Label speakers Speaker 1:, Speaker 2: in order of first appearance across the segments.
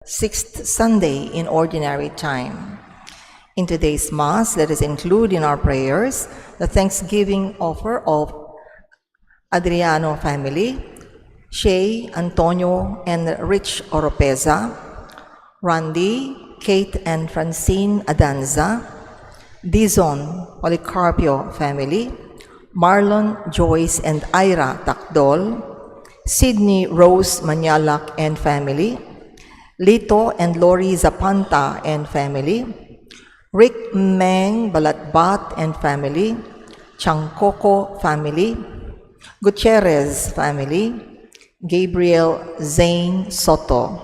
Speaker 1: sixth Sunday in Ordinary Time. In today's Mass, let us include in our prayers the thanksgiving offer of Adriano family, Shay, Antonio, and Rich Oropeza, Randy, Kate and Francine Adanza, Dizon Policarpio family, Marlon, Joyce, and Ira Takdol, Sydney Rose Manyalak and family, Lito and Lori Zapanta and family, Rick Meng Balatbat and family, Changkoko family, Gutierrez family, Gabriel Zane Soto.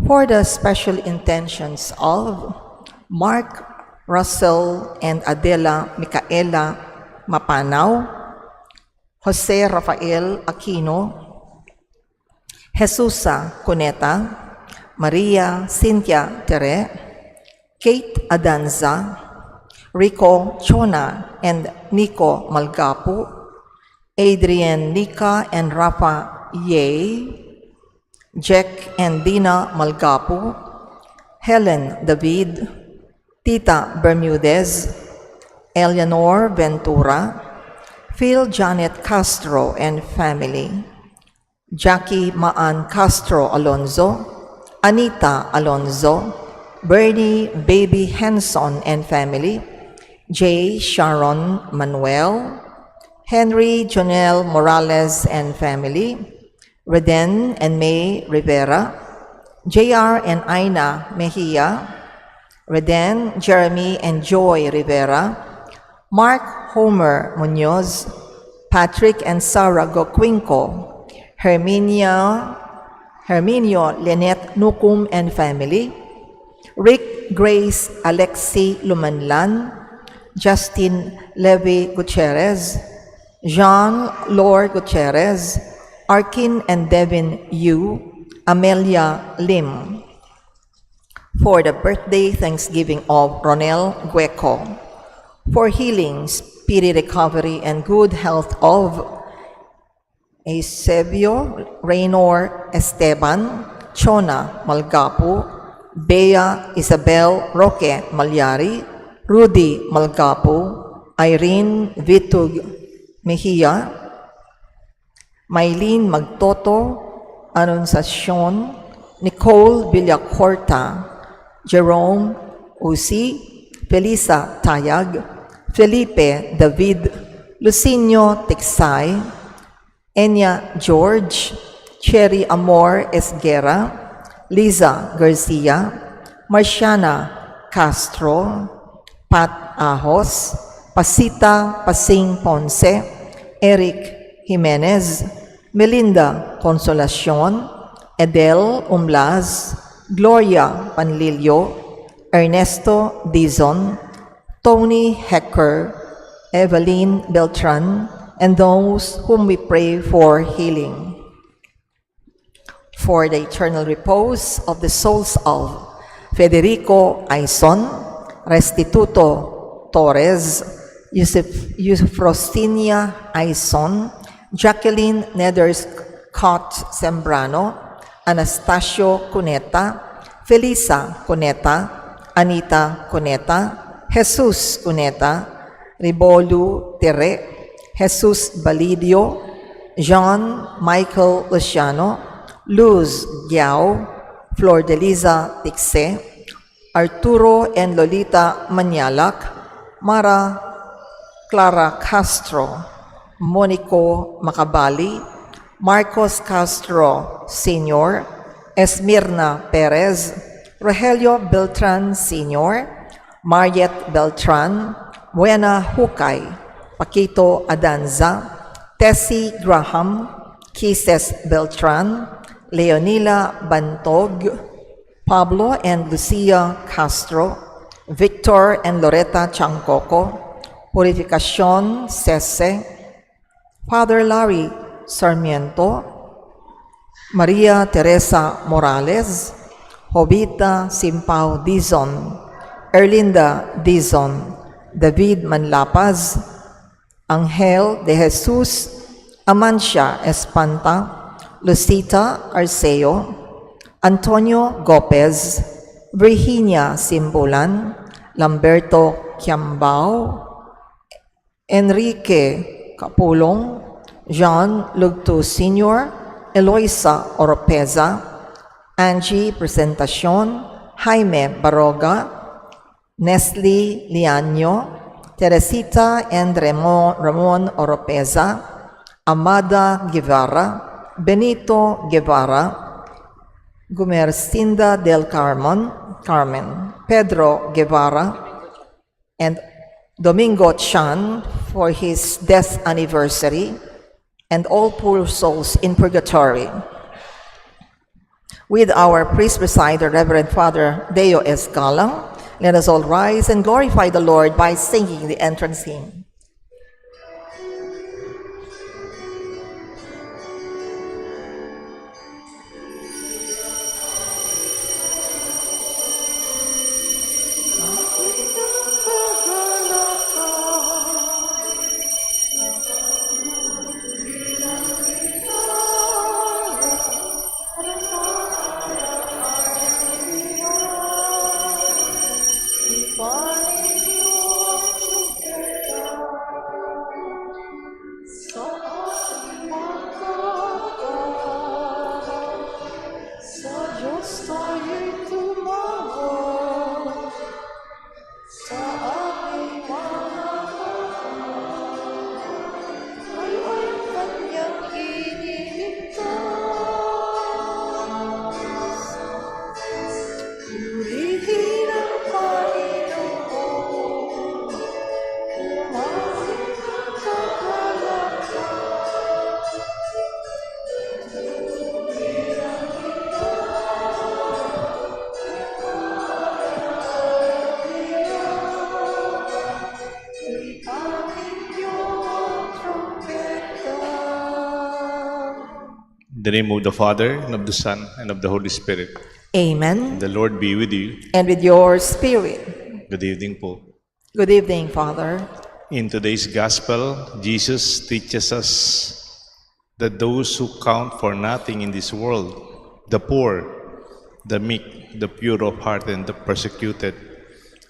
Speaker 1: For the special intentions of Mark Russell and Adela Micaela Mapanaw, Jose Rafael Aquino, Jesusa Cuneta, Maria Cynthia Tere, Kate Adanza, Rico Chona and Nico Malgapu, Adrian Nika and Rafa Ye, Jack and Dina Malgapu, Helen David, Tita Bermudez, Eleanor Ventura, Phil Janet Castro and family, Jackie Maan Castro Alonzo, Anita Alonzo, Bernie Baby Henson and family, J. Sharon Manuel, Henry Jonel Morales and family, Reden and May Rivera, JR and Aina Mejia, Reden, Jeremy and Joy Rivera, Mark Homer Munoz, Patrick and Sarah Goquinco, Herminio Lynette Nukum and family, Rick Grace Alexi Lumanlan, Justin Levy Gutierrez, Jean Lord Gutierrez, Arkin and Devin Yu, Amelia Lim. For the birthday thanksgiving of Ronel Gueco, for healing, speedy recovery, and good health of Eusebio Raynor Esteban, Chona Malgapu, Bea Isabel Roque Malyari, Rudy Malgapu, Irene Vitug Mejia, Maylene Magtoto, Anunciacion, Nicole Villacorta, Jerome Usi, Felisa Tayag, Felipe David, Lucinio Tiksay, Enya George, Cherry Amor Esguera, Liza Garcia, Marciana Castro, Pat Ahos, Pasita Pasing Ponce, Eric Jimenez, Melinda Consolacion, Edel Umlaz, Gloria Panlilio, Ernesto Dizon, Tony Hecker, Evelyn Beltran, and those whom we pray for healing. For the eternal repose of the souls of Federico Aison, Restituto Torres, Eufrostinia Aison, Jacqueline Nederscott Sembrano, Anastasio Cuneta, Felisa Cuneta, Anita Cuneta, Jesus Cuneta, Ribolu Tere, Jesus Balidio, Jean Michael Luciano, Luz Giao, Flor de Liza Tixe, Arturo and Lolita Manyalak, Mara Clara Castro, Monico Macabali, Marcos Castro Sr., Esmirna Perez, Rogelio Beltran Sr., Mariette Beltran, Buena Hukay, Paquito Adanza, Tessie Graham, Kisses Beltran, Leonila Bantog, Pablo and Lucia Castro, Victor and Loretta Changcoco, Purificacion Sese, Father Larry Sarmiento, Maria Teresa Morales, Jovita Simpao Dizon, Erlinda Dizon, David Manlapaz, Angel de Jesus, Amancia Espanta, Lucita Arceo, Antonio Gopez, Virginia Simbulan, Lamberto Kiambao, Enrique Capulong, John Lugto Sr., Eloisa Oropeza, Angie Presentacion, Jaime Baroga, Nestle Liaño, Teresita and Ramon Oropeza, Amada Guevara, Benito Guevara, Gumercinda del Carmen, Pedro Guevara, and Domingo Chan for his death anniversary, and all poor souls in purgatory. With our priest presider, Reverend Father Deo S. Galang, let us all rise and glorify the Lord by singing the entrance hymn.
Speaker 2: In the name of the Father, and of the Son, and of the Holy Spirit.
Speaker 1: Amen.
Speaker 2: The Lord be with you.
Speaker 1: And with your spirit.
Speaker 2: Good evening po.
Speaker 1: Good evening, Father.
Speaker 2: In today's Gospel, Jesus teaches us that those who count for nothing in this world, the poor, the meek, the pure of heart, and the persecuted,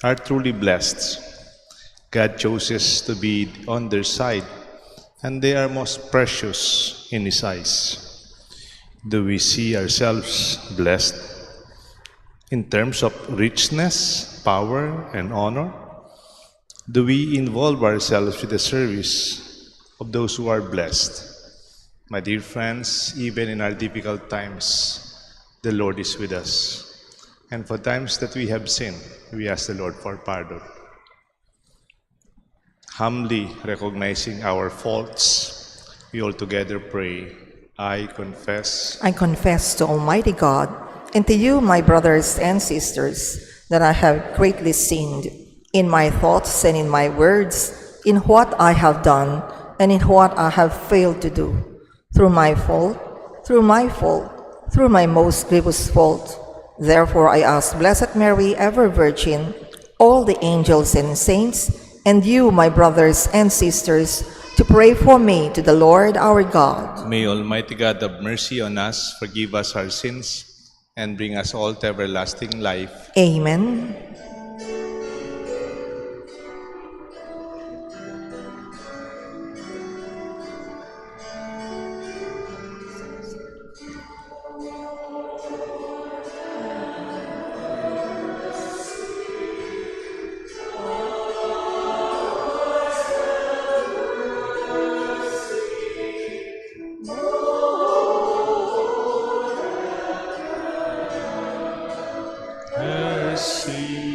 Speaker 2: are truly blessed. God chooses to be on their side, and they are most precious in His eyes. Do we see ourselves blessed in terms of richness, power, and honor? Do we involve ourselves with the service of those who are blessed? My dear friends, even in our difficult times, the Lord is with us. And for times that we have sinned, we ask the Lord for pardon. Humbly recognizing our faults, we all together pray. I confess
Speaker 1: to Almighty God and to you, my brothers and sisters, that I have greatly sinned in my thoughts and in my words, in what I have done and in what I have failed to do, through my most grievous fault. Therefore I ask Blessed Mary, ever Virgin, all the angels and saints, and you, my brothers and sisters, to pray for me to the Lord our God.
Speaker 2: May Almighty God have mercy on us, forgive us our sins, and bring us all to everlasting life.
Speaker 1: Amen.
Speaker 2: Mercy.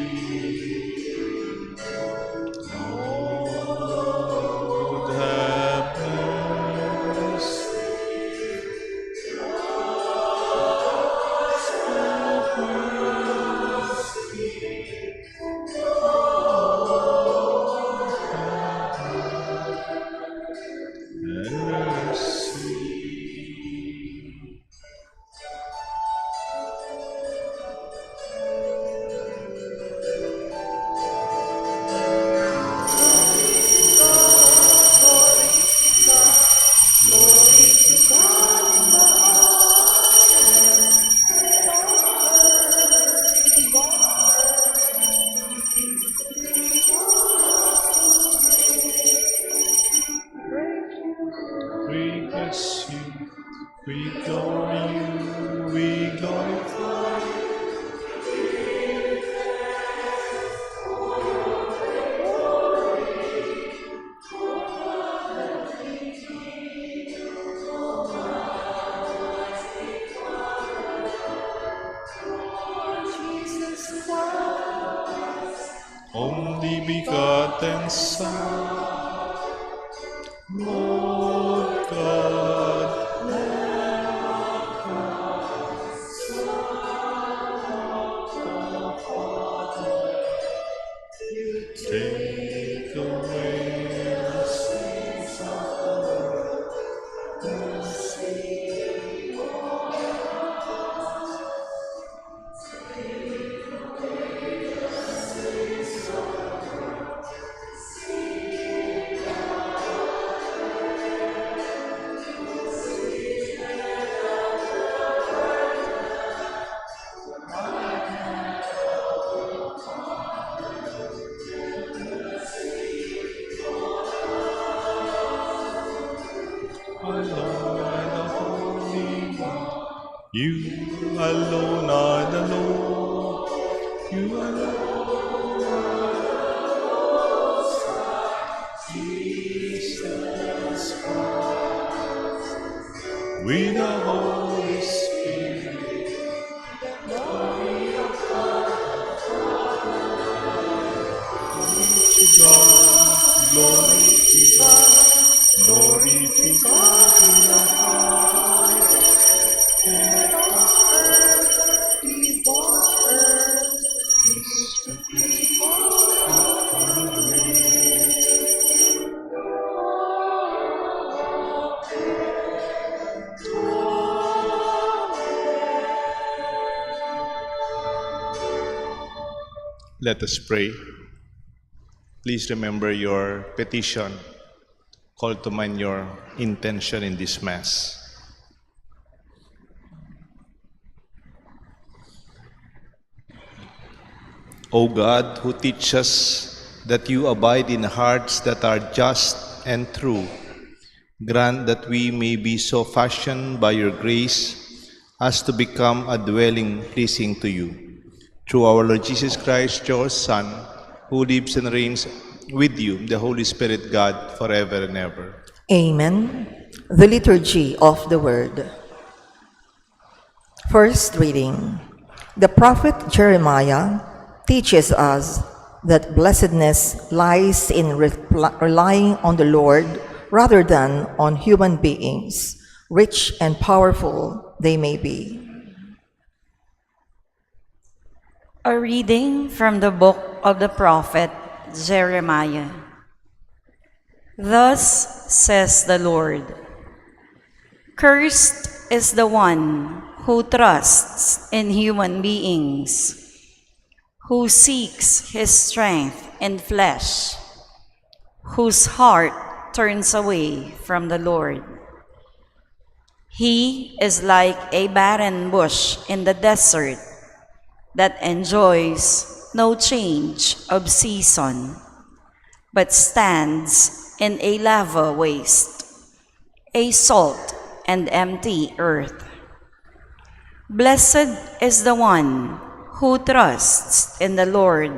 Speaker 2: We adore you, we glorify you. Only begotten Son, Lord God, take away the sins of the world. Alone are the Holy One. You alone are the Lord. You alone are Jesus Christ. With the Holy Spirit, glory of God, to God, glory to God, glory to God in the highest, and on earth before earth is the people of Let us pray. Please remember your petition. Call to mind your intention in this Mass. O God, who teach us that you abide in hearts that are just and true, grant that we may be so fashioned by your grace as to become a dwelling pleasing to you. Through our Lord Jesus Christ, your Son, who lives and reigns with you, the Holy Spirit, God, forever and ever.
Speaker 1: Amen. The Liturgy of the Word. First reading. The prophet Jeremiah teaches us that blessedness lies in relying on the Lord rather than on human beings, rich and powerful they may be.
Speaker 3: A reading from the book of the prophet Jeremiah. Thus says the Lord, cursed is the one who trusts in human beings, who seeks his strength in flesh, whose heart turns away from the Lord. He is like a barren bush in the desert that enjoys no change of season, but stands in a lava waste, a salt and empty earth. Blessed is the one who trusts in the Lord,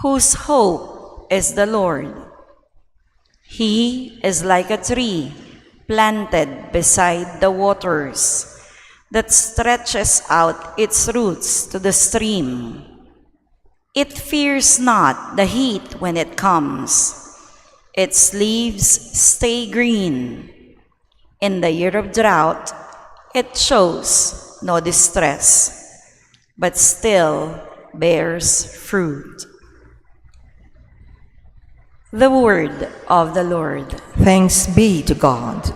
Speaker 3: whose hope is the Lord. He is like a tree planted beside the waters, that stretches out its roots to the stream. It fears not the heat when it comes. Its leaves stay green. In the year of drought, it shows no distress, but still bears fruit. The word of the Lord.
Speaker 1: Thanks be to God.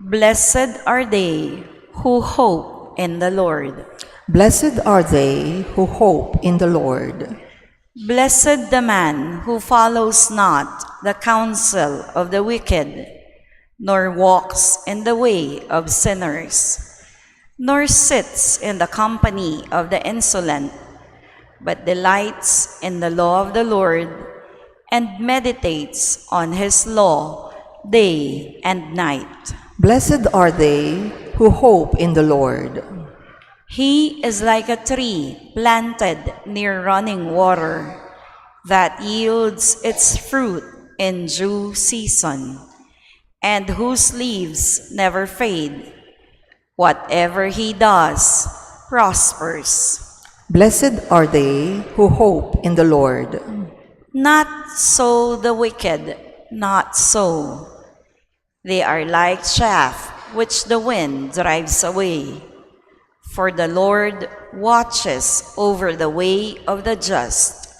Speaker 3: Blessed are they who hope in the Lord.
Speaker 1: Blessed are they who hope in the Lord.
Speaker 3: Blessed the man who follows not the counsel of the wicked, nor walks in the way of sinners, nor sits in the company of the insolent, but delights in the law of the Lord, and meditates on his law day and night.
Speaker 1: Blessed are they who hope in the Lord.
Speaker 3: He is like a tree planted near running water that yields its fruit in due season, and whose leaves never fade. Whatever he does prospers.
Speaker 1: Blessed are they who hope in the Lord.
Speaker 3: Not so the wicked, not so. They are like chaff which the wind drives away. For the Lord watches over the way of the just,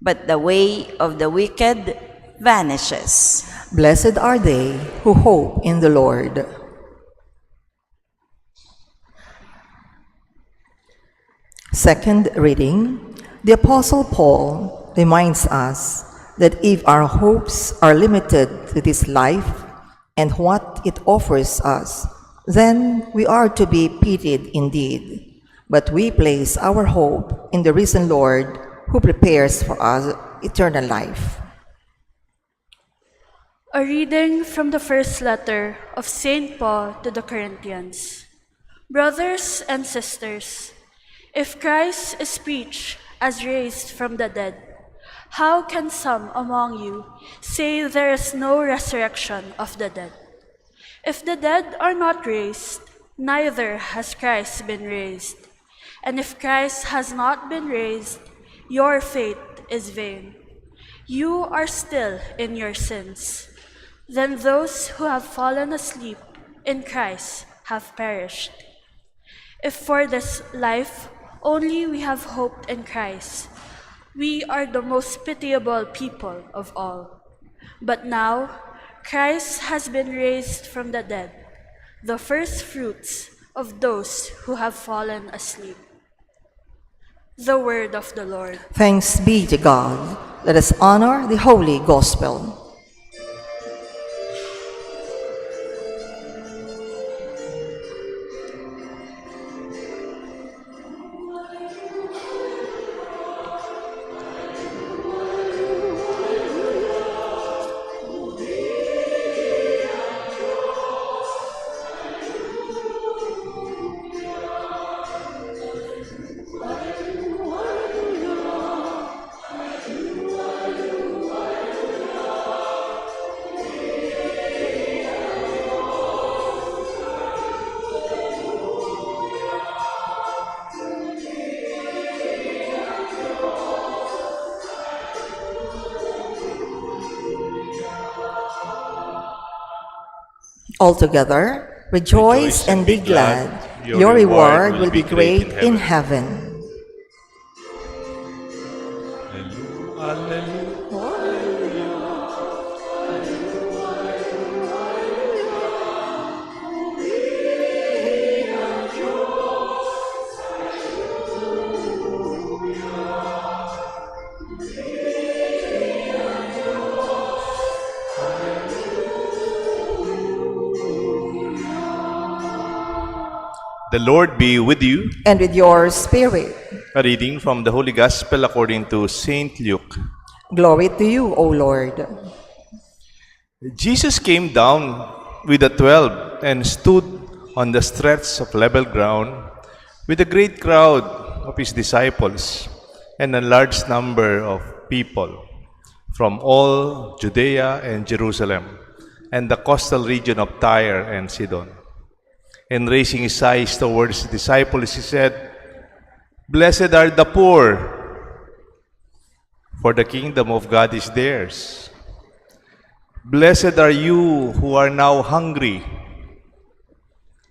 Speaker 3: but the way of the wicked vanishes.
Speaker 1: Blessed are they who hope in the Lord. Second reading, the Apostle Paul reminds us that if our hopes are limited to this life and what it offers us, then we are to be pitied indeed. But we place our hope in the risen Lord who prepares for us eternal life.
Speaker 4: A reading from the first letter of St. Paul to the Corinthians. Brothers and sisters, if Christ is preached as raised from the dead, how can some among you say there is no resurrection of the dead? If the dead are not raised, neither has Christ been raised. And if Christ has not been raised, your faith is vain. You are still in your sins. Then those who have fallen asleep in Christ have perished. If for this life only we have hoped in Christ, we are the most pitiable people of all. But now, Christ has been raised from the dead, the first fruits of those who have fallen asleep. The word of the Lord.
Speaker 1: Thanks be to God. Let us honor the Holy Gospel. Altogether, rejoice and be glad. Your reward will be great in heaven.
Speaker 2: The Lord be with you.
Speaker 1: And with your spirit.
Speaker 2: A reading from the Holy Gospel according to Saint Luke.
Speaker 1: Glory to you, O Lord.
Speaker 2: Jesus came down with the 12 and stood on the stretch of level ground with a great crowd of his disciples and a large number of people from all Judea and Jerusalem and the coastal region of Tyre and Sidon. And raising his eyes towards the disciples, he said, "Blessed are the poor, for the kingdom of God is theirs. Blessed are you who are now hungry,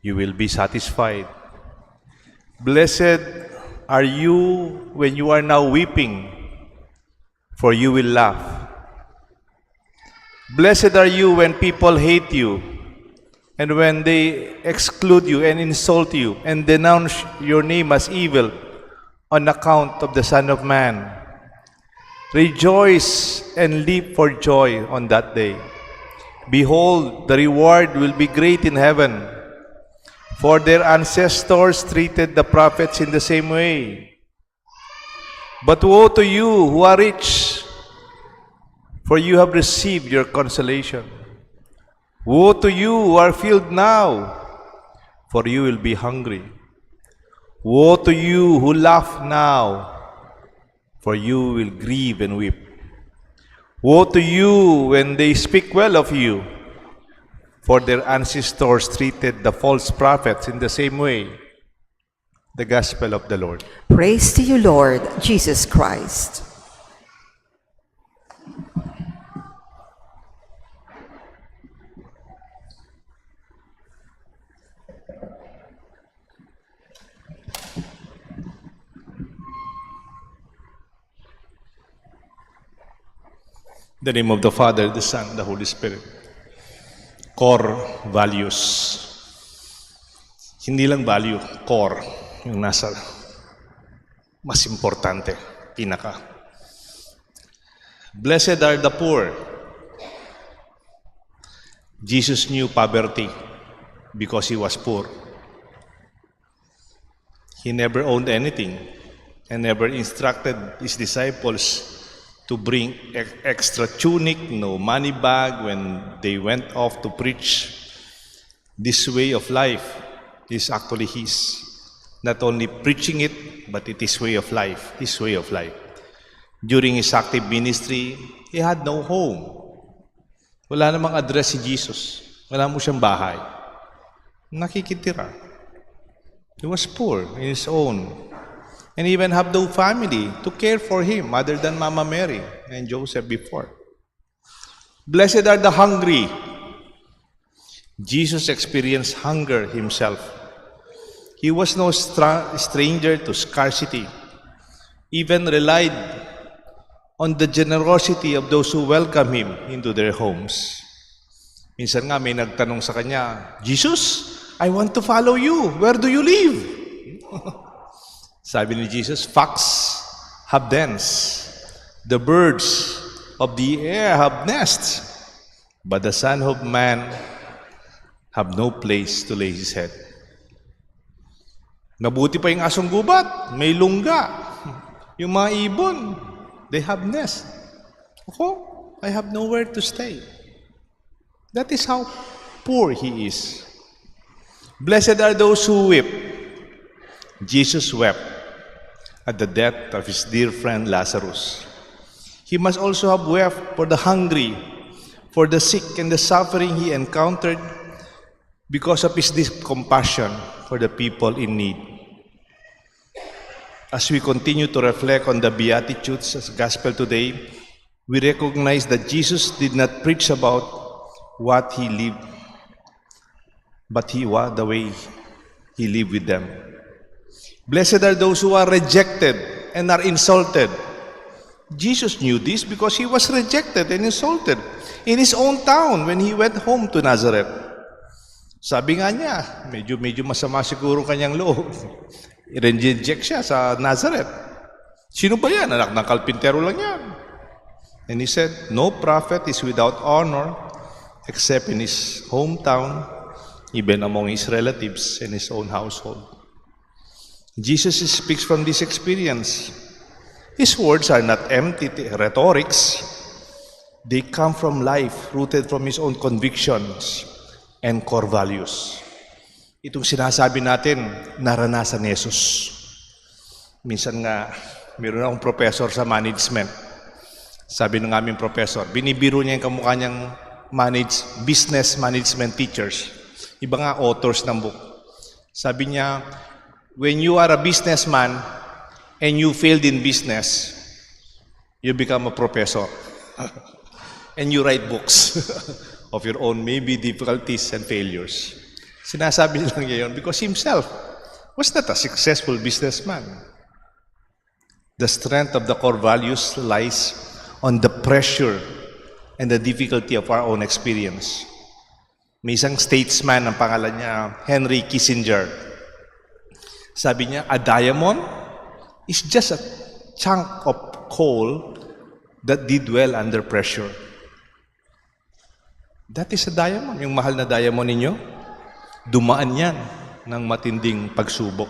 Speaker 2: you will be satisfied. Blessed are you when you are now weeping, for you will laugh. Blessed are you when people hate you, and when they exclude you and insult you and denounce your name as evil on account of the Son of Man. Rejoice and leap for joy on that day. Behold, the reward will be great in heaven, for their ancestors treated the prophets in the same way. But woe to you who are rich, for you have received your consolation. Woe to you who are filled now, for you will be hungry. Woe to you who laugh now, for you will grieve and weep. Woe to you when they speak well of you, for their ancestors treated the false prophets in the same way. The Gospel of the Lord.
Speaker 1: Praise to you, Lord Jesus Christ.
Speaker 2: In the name of the Father, the Son, the Holy Spirit. Core values. Hindi lang value, core. Yung nasa mas importante, pinaka. Blessed are the poor. Jesus knew poverty because he was poor. He never owned anything and never instructed his disciples to bring extra tunic, no money bag when they went off to preach. This way of life is actually his. Not only preaching it, but it is way of life, his way of life. During his active ministry, he had no home. Wala namang address si Jesus. Wala mo siyang bahay. Nakikitira. He was poor in his own. And even have no family to care for him other than Mama Mary and Joseph before. Blessed are the hungry. Jesus experienced hunger himself. He was no stranger to scarcity, even relied on the generosity of those who welcome him into their homes. Minsan nga may nagtanong sa kanya, Jesus, I want to follow you. Where do you live? Sabi ni Jesus, fox have dens, the birds of the air have nests, but the Son of Man have no place to lay his head. Mabuti pa yung asong gubat, may lungga. Yung mga ibon, they have nest. Ako, I have nowhere to stay. That is how poor he is. Blessed are those who weep. Jesus wept at the death of his dear friend Lazarus. He must also have wept for the hungry, for the sick and the suffering he encountered because of his deep compassion for the people in need. As we continue to reflect on the Beatitudes as Gospel today, we recognize that Jesus did not preach about what he lived, but the way he lived with them. Blessed are those who are rejected and are insulted. Jesus knew this because he was rejected and insulted in his own town when he went home to Nazareth. Sabi nga niya, medyo masama siguro kanyang loob. I-reject siya sa Nazareth. Sino ba yan? Anak ng kalpintero lang yan. And he said, no prophet is without honor except in his hometown, even among his relatives and his own household. Jesus speaks from this experience. His words are not empty rhetorics. They come from life, rooted from his own convictions and core values. Itong sinasabi natin, naranasan ni Jesus. Minsan nga, meron akong professor sa management. Sabi ng aming professor, binibiro niya yung kamukha niyang business management teachers. Iba nga authors ng book. Sabi niya, when you are a businessman and you failed in business, you become a professor. And you write books of your own, maybe difficulties and failures. Sinasabi lang niya yun because himself was not a successful businessman. The strength of the core values lies on the pressure and the difficulty of our own experience. May isang statesman, ang pangalan niya, Henry Kissinger. Sabi niya, a diamond is just a chunk of coal that did well under pressure. That is a diamond. Yung mahal na diamond ninyo, dumaan yan ng matinding pagsubok.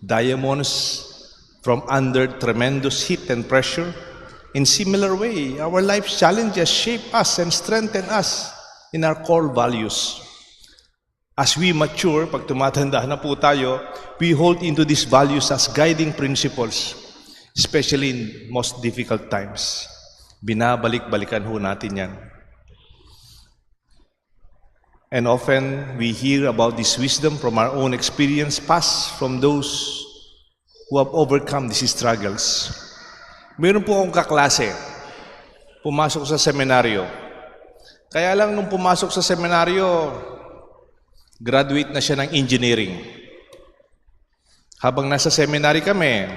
Speaker 2: Diamonds from under tremendous heat and pressure. In similar way, our life's challenges shape us and strengthen us in our core values. As we mature, pag tumatanda na po tayo, we hold into these values as guiding principles, especially in most difficult times. Binabalik-balikan ho natin yan. And often, we hear about this wisdom from our own experience, passed from those who have overcome these struggles. Meron po akong kaklase, pumasok sa seminaryo. Kaya lang nung pumasok sa seminaryo, graduate na siya ng engineering. Habang nasa seminary kami,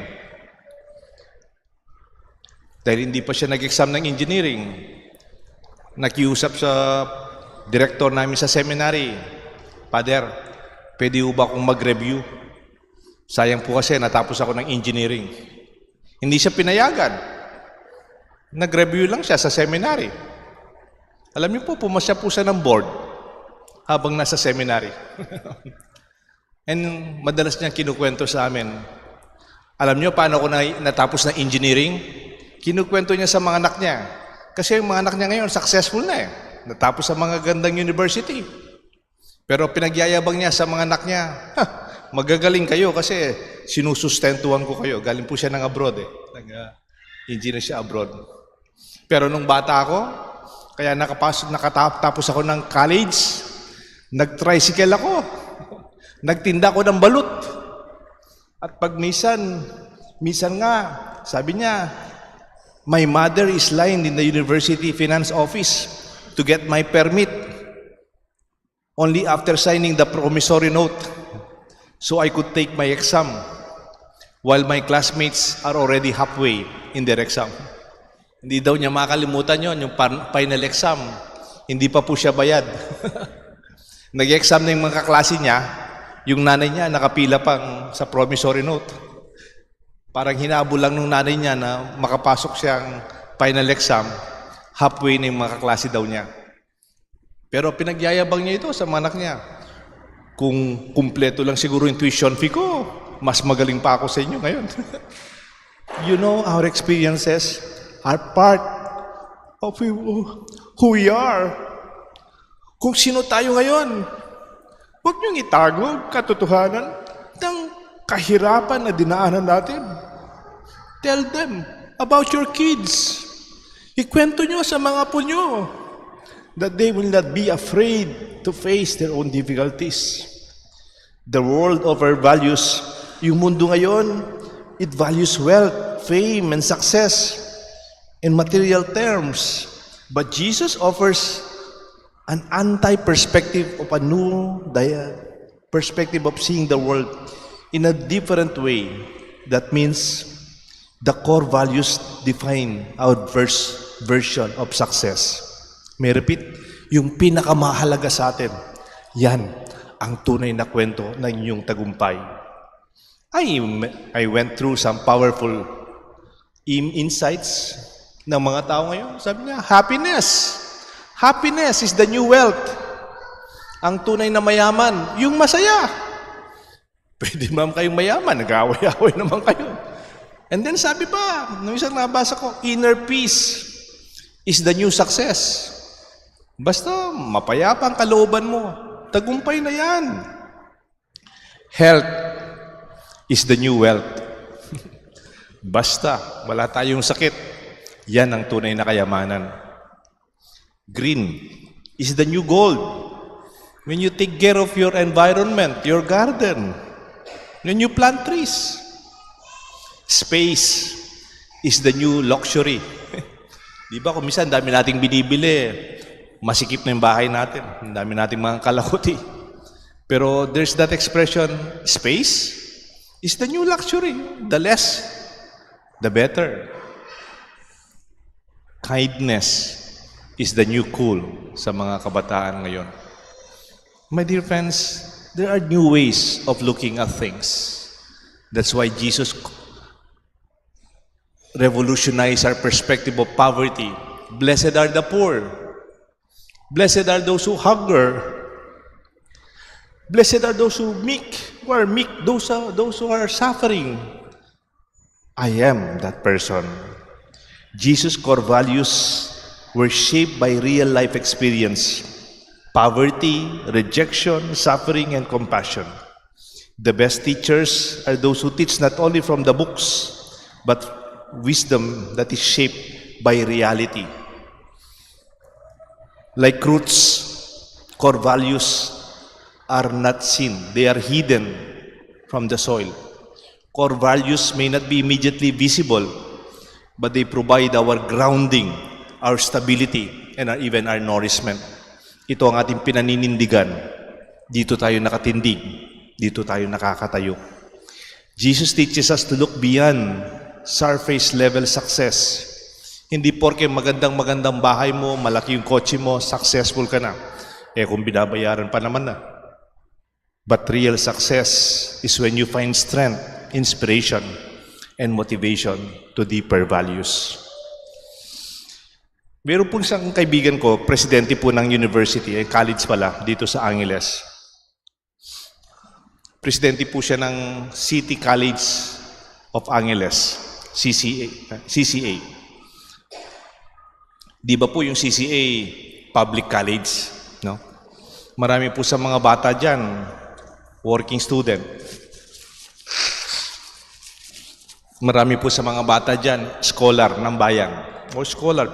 Speaker 2: dahil hindi pa siya nag-exam ng engineering, nakiusap sa director namin sa seminary, Father, pwede ba akong mag-review? Sayang po kasi natapos ako ng engineering. Hindi siya pinayagan. Nag-review lang siya sa seminary. Alam niyo po, pumasya po siya ng board habang nasa seminary. And madalas niya kinukwento sa amin. Alam niyo paano ako natapos ng engineering? Kinukwento niya sa mga anak niya. Kasi yung mga anak niya ngayon, successful na eh. Natapos sa mga gandang university. Pero pinagyayabang niya sa mga anak niya, magagaling kayo kasi sinusustentuhan ko kayo. Galing po siya ng abroad eh. Nag-engineer siya abroad. Pero nung bata ako, kaya nakatapos ako ng college, nag-tricycle ako. Nagtinda ako ng balut. At pag minsan nga, sabi niya, my mother is lying in the university finance office to get my permit only after signing the promissory note so I could take my exam while my classmates are already halfway in their exam. Hindi daw niya makalimutan yon, yung final exam. Hindi pa po siya bayad. Nag-exam na yung mga kaklase niya, yung nanay niya nakapila pang sa promissory note. Parang hinabol lang nung nanay niya na makapasok siyang final exam, halfway na yung mga kaklase daw niya. Pero pinagyayabang niya ito sa mga anak niya. Kung kumpleto lang siguro yung tuition fee ko, mas magaling pa ako sa inyo ngayon. You know, our experiences are part of who we are. Kung sino tayo ngayon, huwag niyong itago katotohanan ng kahirapan na dinaanan natin. Tell them about your kids. Ikwento nyo sa mga apo nyo that they will not be afraid to face their own difficulties. The world of our values, yung mundo ngayon, it values wealth, fame, and success in material terms. But Jesus offers an anti-perspective of a new perspective of seeing the world in a different way. That means the core values define our version of success. May repeat, yung pinakamahalaga sa atin, yan ang tunay na kwento ng inyong tagumpay. I went through some powerful insights ng mga tao ngayon. Sabi niya, happiness is the new wealth. Ang tunay na mayaman, yung masaya. Pwede ma'am kayong mayaman, nag-away-away naman kayo. And then sabi pa, nung isang nabasa ko, inner peace is the new success. Basta mapayapa ang kalooban mo, tagumpay na yan. Health is the new wealth. Basta wala tayong sakit, yan ang tunay na kayamanan. Green is the new gold. When you take care of your environment, your garden, when you plant trees. Space is the new luxury. Di ba kung minsan dami nating binibili, masikip na yung bahay natin, dami nating mga kalakuti. Pero there's that expression, space is the new luxury. The less, the better. Kindness is the new cool sa mga kabataan ngayon. My dear friends, there are new ways of looking at things. That's why Jesus revolutionized our perspective of poverty. Blessed are the poor. Blessed are those who hunger. Blessed are those who are meek, those who are suffering. I am that person. Jesus' core values were shaped by real life experience poverty, rejection, suffering, and compassion. The best teachers are those who teach not only from the books, but wisdom that is shaped by reality. Like roots, core values are not seen. They are hidden from the soil. Core values may not be immediately visible, but they provide our grounding, our stability, and even our nourishment. Ito ang ating pinaninindigan. Dito tayo nakatindig. Dito tayo nakakatayo. Jesus teaches us to look beyond surface level success. Hindi porke magandang bahay mo, malaki yung kotse mo, successful ka na. Kung binabayaran pa naman na. But real success is when you find strength, inspiration, and motivation to deeper values. Meron po isang kaibigan ko, presidente po ng university, college pala, dito sa Angeles. Presidente po siya ng City College of Angeles, CCA. Di ba po yung CCA, public college, no? Marami po sa mga bata dyan, working student. Marami po sa mga bata dyan, scholar ng bayan. O scholar,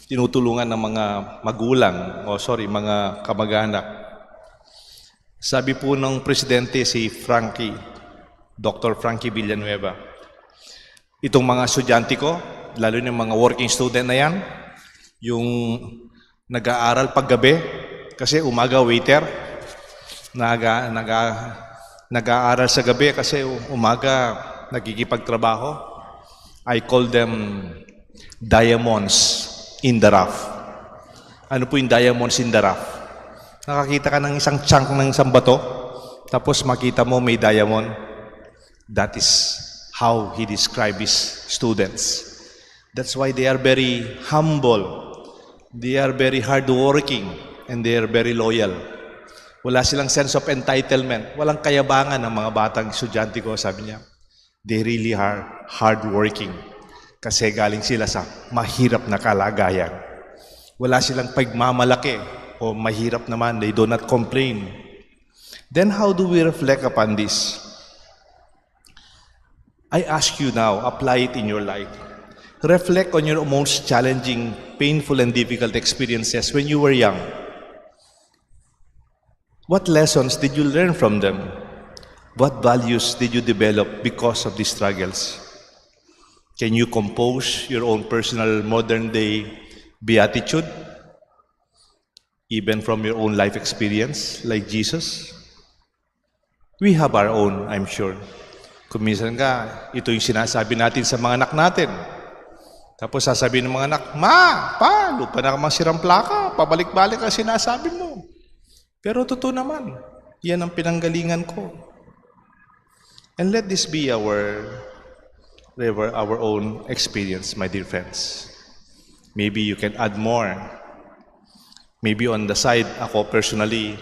Speaker 2: tinutulungan ng mga magulang, mga kamag-anak. Sabi po ng presidente si Dr. Frankie Villanueva, itong mga estudyante ko, lalo ng mga working student na yan, yung nag-aaral paggabi, kasi umaga waiter, nag-aaral sa gabi kasi umaga nagkikipagtrabaho. I call them diamonds in the rough. Ano po yung diamonds in the rough? Nakakita ka ng isang chunk ng isang bato, tapos makita mo may diamond. That is how he described his students. That's why they are very humble, they are very hardworking, and they are very loyal. Wala silang sense of entitlement. Walang kayabangan ng mga batang estudyante ko, sabi niya. They really are hardworking. Kasi galing sila sa mahirap na kalagayan. Wala silang pagmamalaki o mahirap naman. They do not complain. Then how do we reflect upon this? I ask you now, apply it in your life. Reflect on your most challenging, painful, and difficult experiences when you were young. What lessons did you learn from them? What values did you develop because of these struggles? Can you compose your own personal modern-day beatitude, even from your own life experience, like Jesus? We have our own, I'm sure. Kung minsan ito yung sinasabi natin sa mga anak natin. Tapos sasabihin ng mga anak, Ma, Pa, lupa na ka masirang plaka, pabalik-balik ang sinasabi mo. Pero totoo naman, yan ang pinanggalingan ko. And let this be our own experience, my dear friends. Maybe you can add more. Maybe on the side, ako personally,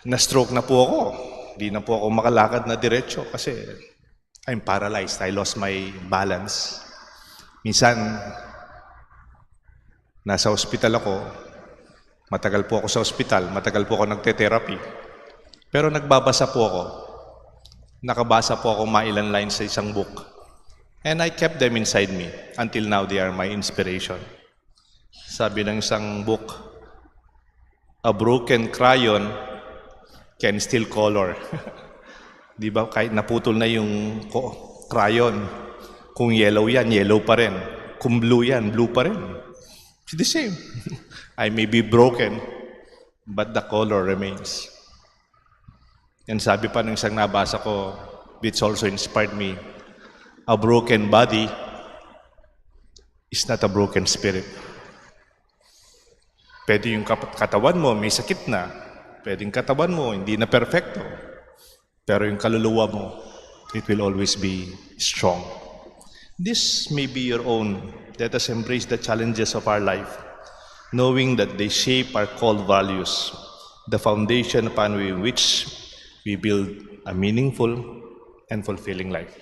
Speaker 2: na-stroke na po ako. Di na po ako makalakad na diretso kasi I'm paralyzed. I lost my balance. Minsan, nasa ospital ako, matagal po ako sa ospital, matagal po ako nagte-therapy. Pero nagbabasa po ako. Nakabasa po ako mailan lines sa isang book. And I kept them inside me. Until now, they are my inspiration. Sabi ng isang book, a broken crayon can still color. Di ba? Kahit naputol na yung crayon, kung yellow yan, yellow pa rin. Kung blue yan, blue pa rin. It's the same. I may be broken, but the color remains. And sabi pa ng isang nabasa ko, which also inspired me, a broken body is not a broken spirit. Pwede yung katawan mo, may sakit na. Pwede yung katawan mo, hindi na perfecto. Pero yung kaluluwa mo, it will always be strong. This may be your own. Let us embrace the challenges of our life, knowing that they shape our core values, the foundation upon which we build a meaningful and fulfilling life.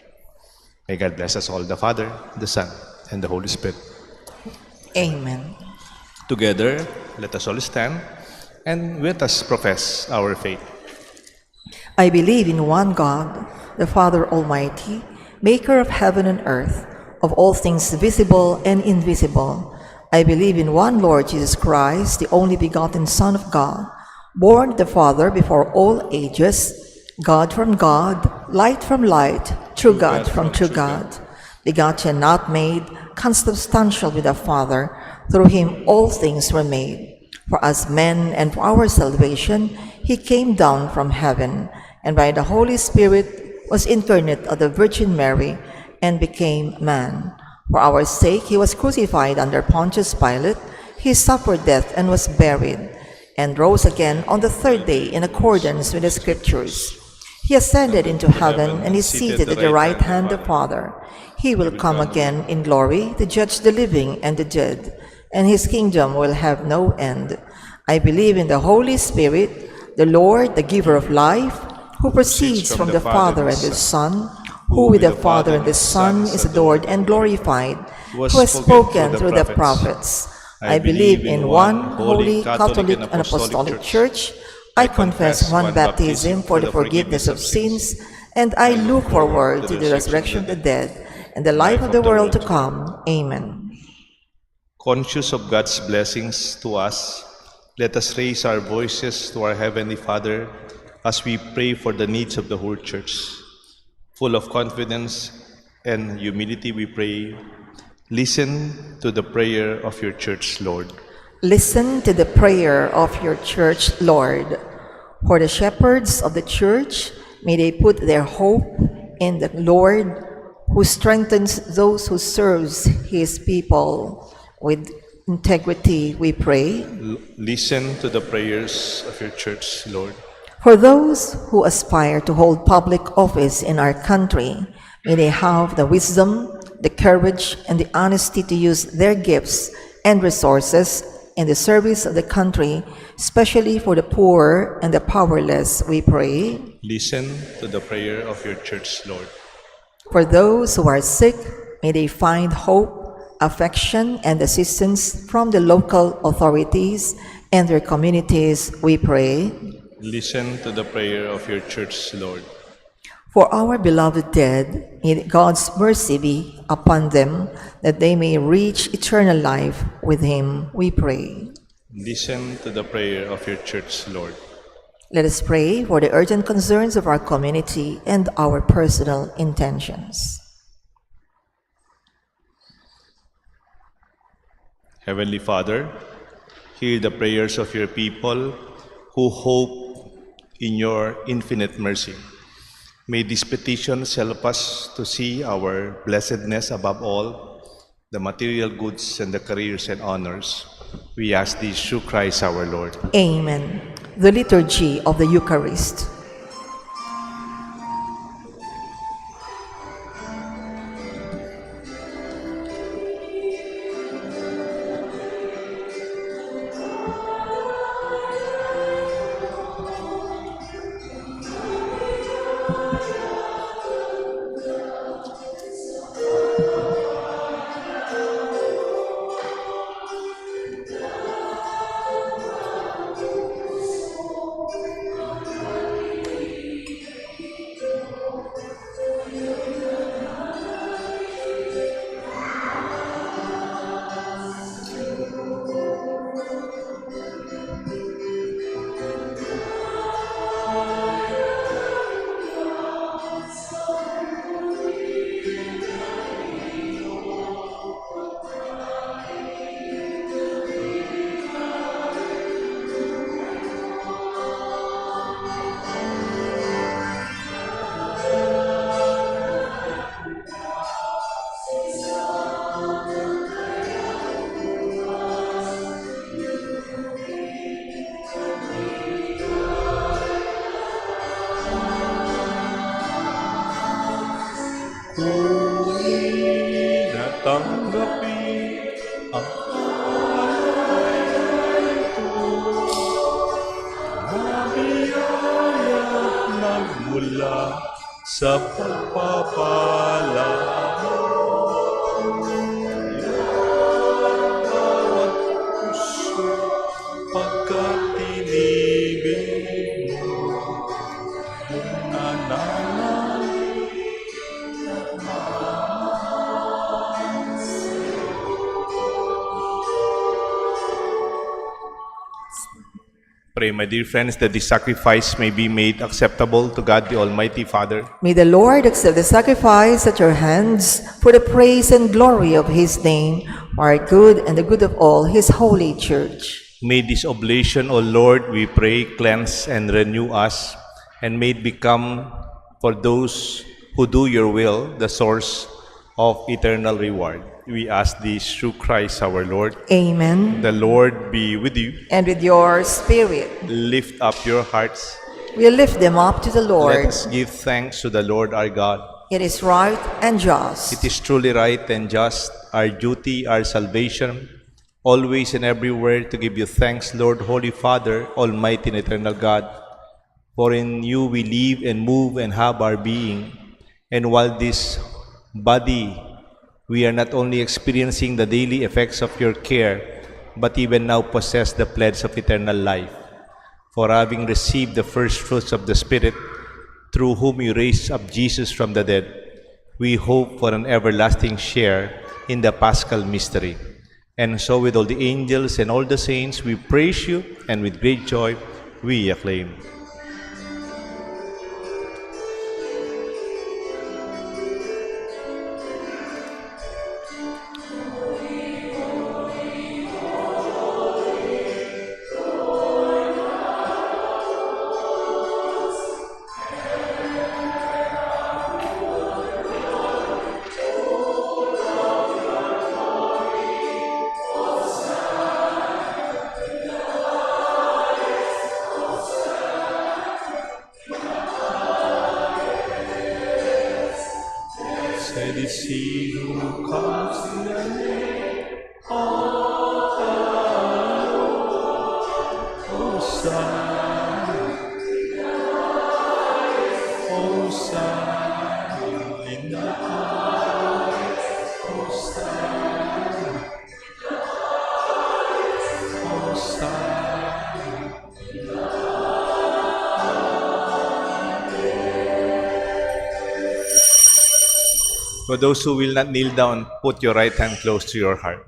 Speaker 2: May God bless us all, the Father, the Son, and the Holy Spirit.
Speaker 1: Amen.
Speaker 2: Together, let us all stand and let us profess our faith.
Speaker 1: I believe in one God, the Father Almighty, maker of heaven and earth, of all things visible and invisible. I believe in one Lord Jesus Christ, the only begotten Son of God, born of the Father before all ages, God from God, light from light, true God from true God, begotten, not made, consubstantial with the Father. Through him all things were made. For us men and for our salvation, he came down from heaven, and by the Holy Spirit was incarnate of the Virgin Mary, and became man. For our sake he was crucified under Pontius Pilate. He suffered death and was buried, and rose again on the third day in accordance with the Scriptures. He ascended into heaven and is seated at the right hand of the Father. He will come again in glory to judge the living and the dead, and his kingdom will have no end. I believe in the Holy Spirit, the Lord, the giver of life, who proceeds from the Father and the Son, who with the Father and the Son is adored and glorified, who has spoken through the prophets. I believe in one holy, Catholic, and Apostolic Church. I confess one baptism for the forgiveness of sins, and I look forward to the resurrection of the dead and the life of the world to come. Amen.
Speaker 2: Conscious of God's blessings to us, let us raise our voices to our Heavenly Father as we pray for the needs of the whole Church. Full of confidence and humility, we pray, listen to the prayer of your Church, Lord.
Speaker 1: Listen to the prayer of your Church, Lord. For the shepherds of the Church, may they put their hope in the Lord, who strengthens those who serves his people with integrity, we pray.
Speaker 2: Listen to the prayers of your Church, Lord.
Speaker 1: For those who aspire to hold public office in our country, may they have the wisdom, the courage, and the honesty to use their gifts and resources in the service of the country, especially for the poor and the powerless, we pray.
Speaker 2: Listen to the prayer of your Church, Lord.
Speaker 1: For those who are sick, may they find hope, affection, and assistance from the local authorities and their communities, we pray.
Speaker 2: Listen to the prayer of your Church, Lord.
Speaker 1: For our beloved dead, may God's mercy be upon them, that they may reach eternal life with him, we pray.
Speaker 2: Listen to the prayer of your Church, Lord.
Speaker 1: Let us pray for the urgent concerns of our community and our personal intentions.
Speaker 2: Heavenly Father, hear the prayers of your people who hope in your infinite mercy. May these petitions help us to see our blessedness above all, the material goods and the careers and honors. We ask this through Christ our Lord.
Speaker 1: Amen. The Liturgy of the Eucharist.
Speaker 2: Tanggapin ang biyaya nagmula sa pagpapala. Bawat puso Pray, my dear friends, that this sacrifice may be made acceptable to God the Almighty Father.
Speaker 1: May the Lord accept the sacrifice at your hands for the praise and glory of his name, for our good and the good of all his holy church.
Speaker 2: May this oblation, O Lord, we pray, cleanse and renew us, and may it become, for those who do your will, the source of eternal reward. We ask this through Christ our Lord.
Speaker 1: Amen.
Speaker 2: The Lord be with you.
Speaker 1: And with your spirit,
Speaker 2: Lift up your hearts.
Speaker 1: we lift them up to the
Speaker 2: Let
Speaker 1: Lord.
Speaker 2: us give thanks to the Lord our God.
Speaker 1: It is right and just.
Speaker 2: It is truly right and just, our duty, our salvation, always and everywhere to give you thanks, Lord, Holy Father, Almighty and eternal God. For in you we live and move and have our being. And while this body, we are not only experiencing the daily effects of your care, but even now possess the pledge of eternal life. For having received the first fruits of the Spirit, through whom you raised up Jesus from the dead, we hope for an everlasting share in the Paschal mystery. And so with all the angels and all the saints, we praise you, and with great joy we acclaim. Said is he who comes in the name of the Lord. Hosanna, Hosanna in the highest. Hosanna, Hosanna. For those who will not kneel down, put your right hand close to your heart.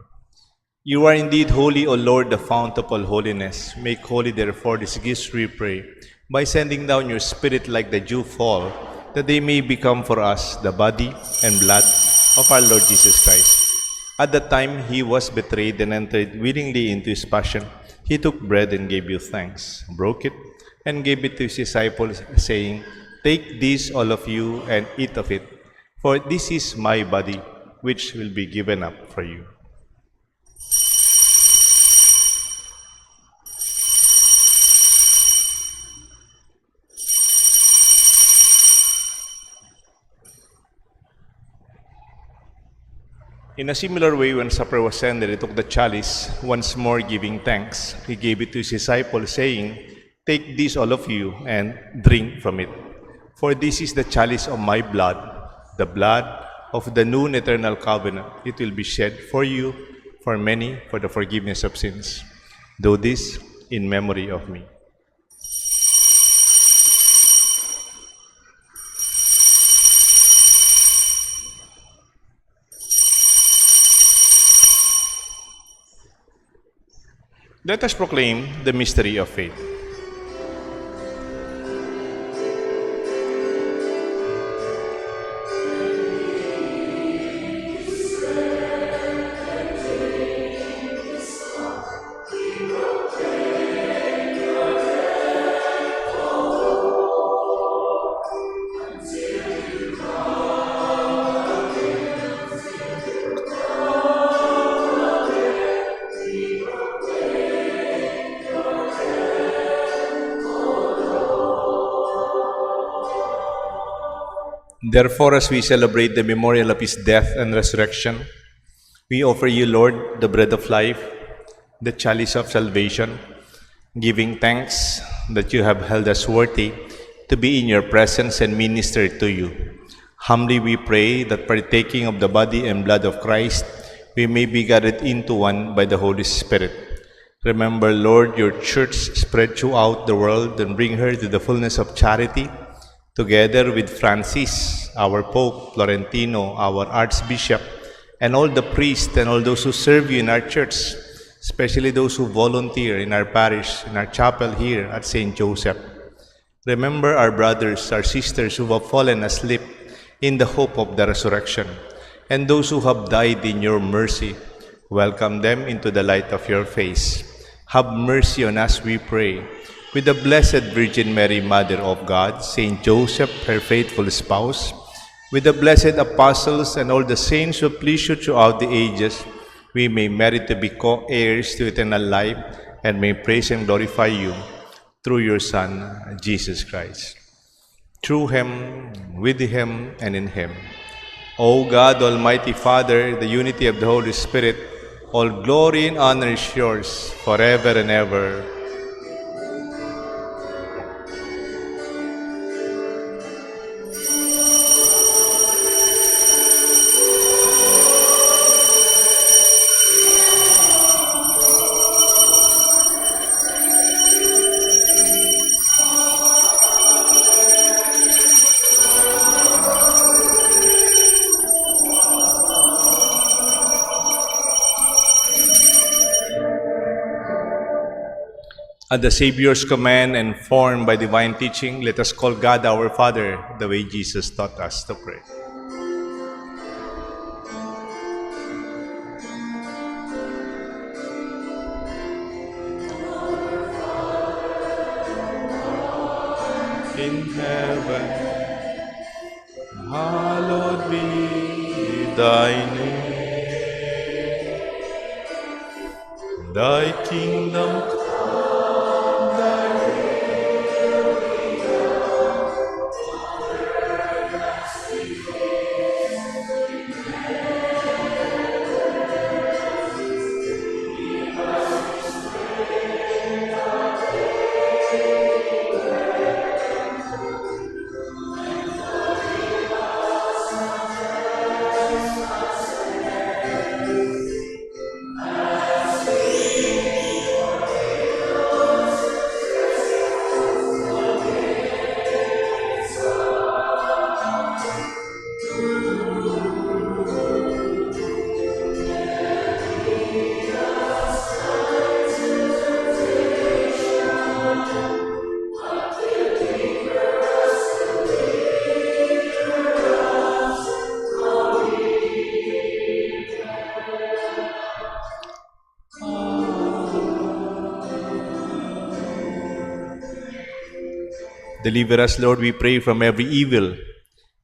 Speaker 2: You are indeed holy, O Lord, the fount of all holiness. Make holy, therefore, these gifts, we pray, by sending down your Spirit like the dew fall, that they may become for us the body and blood of our Lord Jesus Christ. At the time he was betrayed and entered willingly into his passion, he took bread and gave you thanks, broke it, and gave it to his disciples, saying, "Take this, all of you, and eat of it. For this is my body, which will be given up for you." In a similar way, when supper was ended, he took the chalice, once more giving thanks. He gave it to his disciples, saying, "Take this, all of you, and drink from it. For this is the chalice of my blood, the blood of the new and eternal covenant. It will be shed for you, for many, for the forgiveness of sins. Do this in memory of me." Let us proclaim the mystery of faith. Therefore, as we celebrate the memorial of his death and resurrection, we offer you, Lord, the bread of life, the chalice of salvation, giving thanks that you have held us worthy to be in your presence and minister to you. Humbly we pray that partaking of the body and blood of Christ, we may be gathered into one by the Holy Spirit. Remember, Lord, your church spread throughout the world and bring her to the fullness of charity, together with Francis, our Pope, Florentino, our Archbishop, and all the priests and all those who serve you in our church. especially those who volunteer in our parish, in our chapel here at St. Joseph. Remember our brothers, our sisters who have fallen asleep in the hope of the resurrection, and those who have died in your mercy. Welcome them into the light of your face. Have mercy on us, we pray. With the Blessed Virgin Mary, Mother of God, Saint Joseph, her faithful spouse, with the blessed apostles and all the saints who please you throughout the ages, we may merit to be co-heirs to eternal life and may praise and glorify you through your Son, Jesus Christ. Through him, with him, and in him. O God, Almighty Father, the unity of the Holy Spirit, all glory and honor is yours forever and ever. At the Savior's command and formed by divine teaching, let us call God our Father the way Jesus taught us to pray. In heaven, hallowed be thy name. Thy kingdom come. Deliver us, Lord, we pray, from every evil.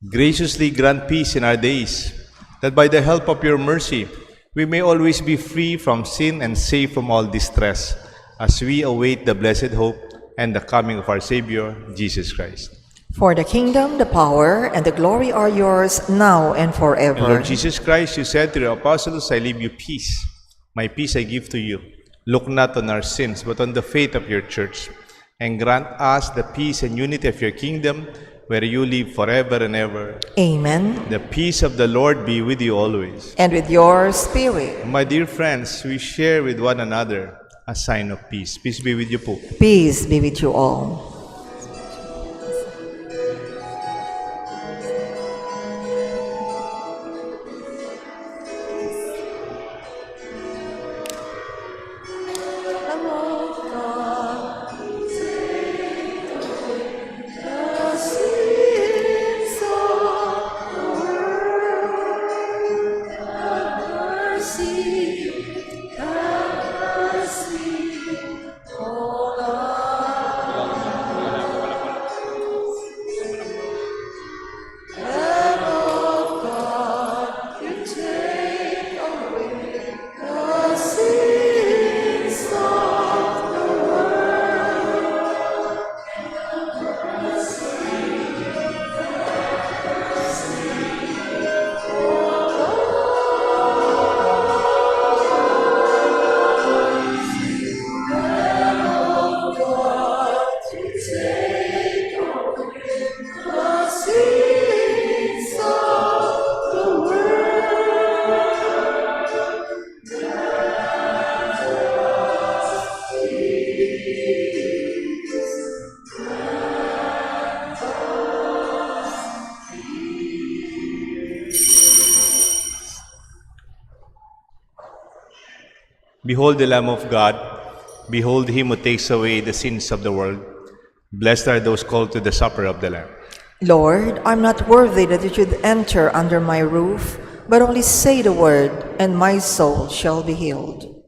Speaker 2: Graciously grant peace in our days, that by the help of your mercy, we may always be free from sin and safe from all distress, as we await the blessed hope and the coming of our Savior, Jesus Christ.
Speaker 1: For the kingdom, the power, and the glory are yours now and forever.
Speaker 2: And Lord Jesus Christ, you said to the apostles, I leave you peace. My peace I give to you. Look not on our sins, but on the faith of your church. And grant us the peace and unity of your kingdom, where you live forever and ever.
Speaker 1: Amen.
Speaker 2: The peace of the Lord be with you always.
Speaker 1: And with your spirit.
Speaker 2: My dear friends, we share with one another a sign of peace. Peace be with you po.
Speaker 1: Peace be with you all.
Speaker 2: Behold the Lamb of God. Behold him who takes away the sins of the world. Blessed are those called to the supper of the Lamb.
Speaker 1: Lord, I'm not worthy that you should enter under my roof, but only say the word, and my soul shall be healed.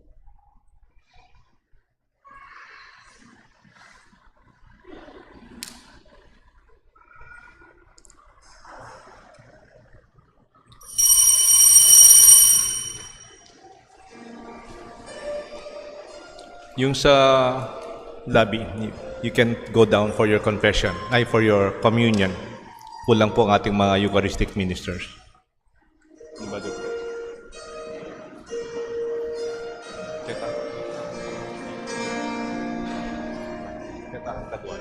Speaker 2: Yung sa lobby, you can go down for your confession, for your communion. Kulang po ang ating mga Eucharistic ministers. Diba, Dok? Teka. Teka, ang katuan.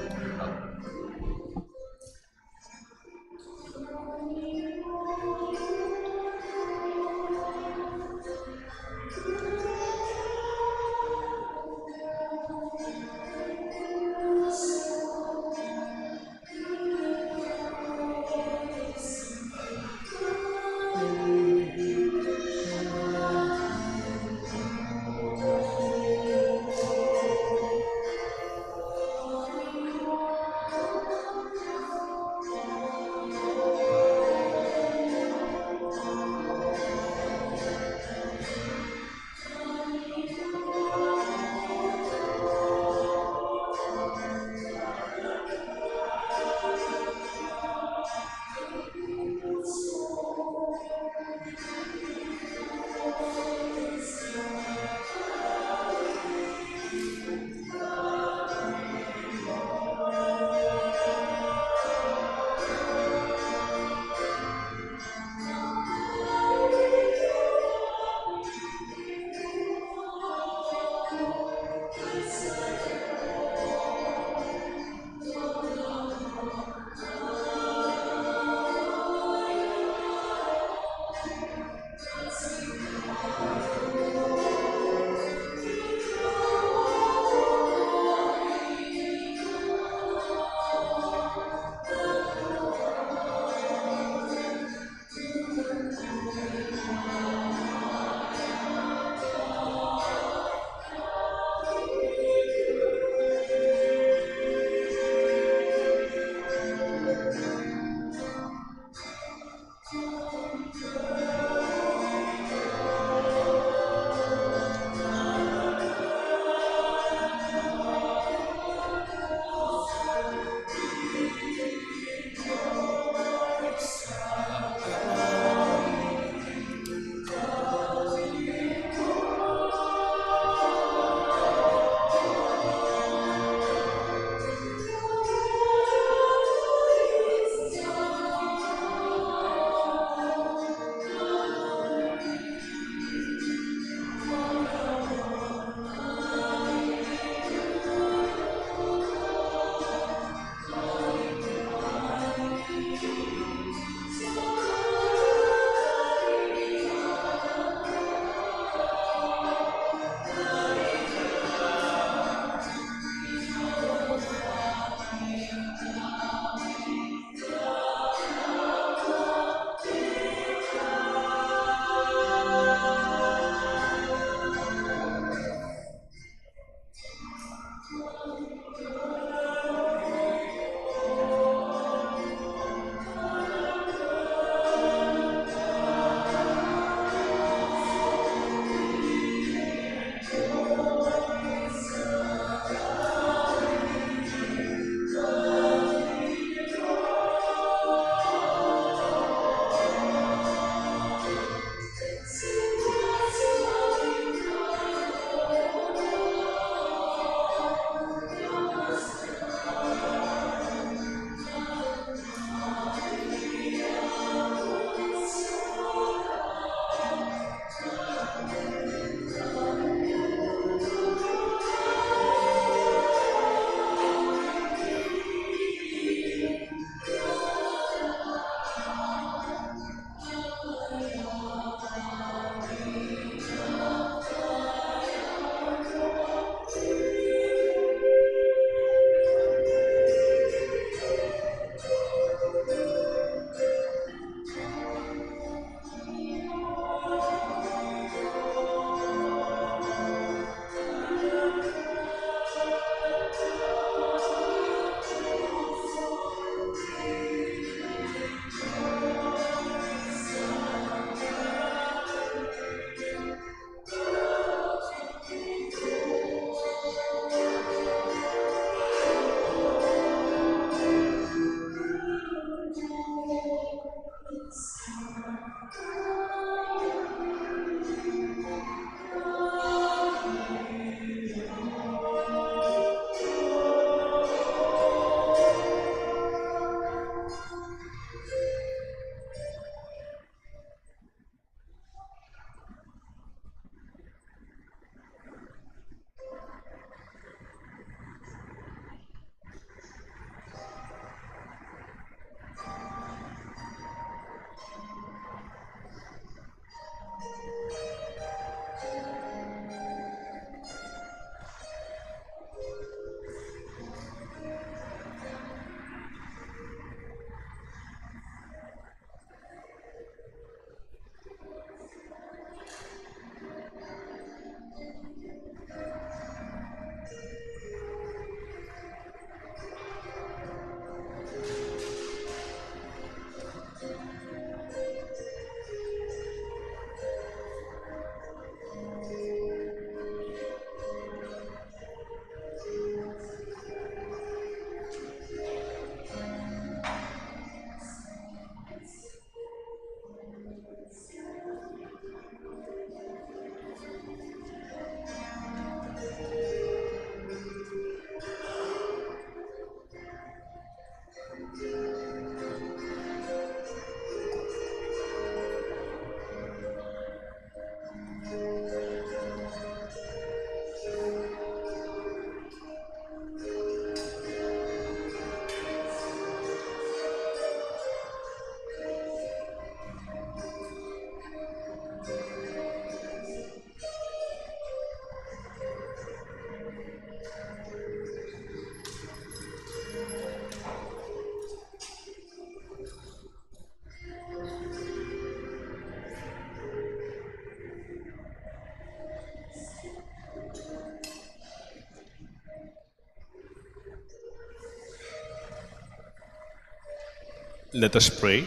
Speaker 2: Let us pray.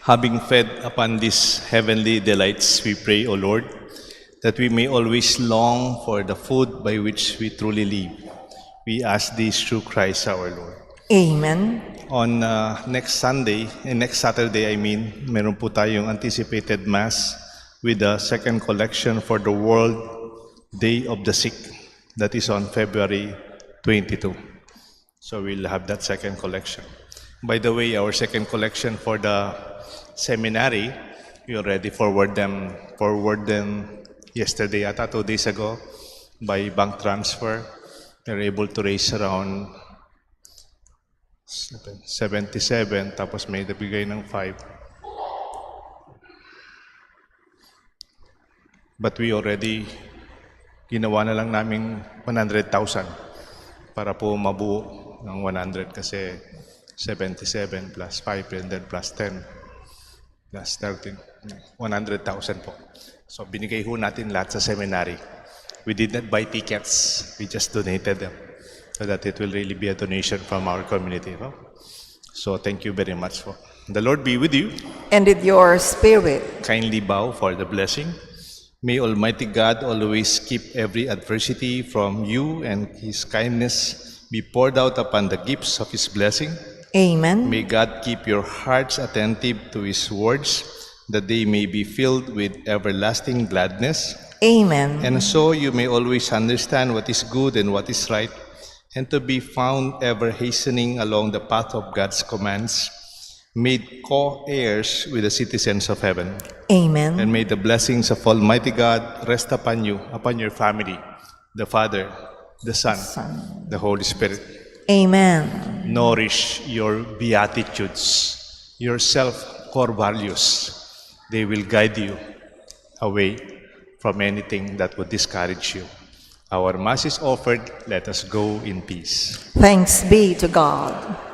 Speaker 2: Having fed upon these heavenly delights, we pray, O Lord, that we may always long for the food by which we truly live. We ask this through Christ our Lord.
Speaker 1: Amen.
Speaker 2: On next Saturday, meron po tayong anticipated Mass with the second collection for the World Day of the Sick. That is on February 22. So we'll have that second collection. By the way, our second collection for the seminary, we already forward them yesterday, 2 days ago, by bank transfer. They're able to raise around 77, tapos may nabigay ng 5. But we already, ginawa na lang namin 100,000 para po mabuo ng 100 kasi 77 plus 5 and then plus 10 plus 13, 100,000 po. So binigay ho natin lahat sa seminary. We did not buy tickets, we just donated them so that it will really be a donation from our community. No? So thank you very much. The Lord be with you.
Speaker 1: And with your spirit.
Speaker 2: Kindly bow for the blessing. May Almighty God always keep every adversity from you and His kindness be poured out upon the gifts of His blessing.
Speaker 1: Amen.
Speaker 2: May God keep your hearts attentive to His words, that they may be filled with everlasting gladness.
Speaker 1: Amen.
Speaker 2: And so you may always understand what is good and what is right, and to be found ever hastening along the path of God's commands, made co-heirs with the citizens of heaven.
Speaker 1: Amen.
Speaker 2: And may the blessings of Almighty God rest upon you, upon your family, the Father, the Son, the Holy Spirit.
Speaker 1: Amen.
Speaker 2: Nourish your beatitudes, your self-core values. They will guide you away from anything that would discourage you. Our Mass is offered. Let us go in peace.
Speaker 1: Thanks be to God.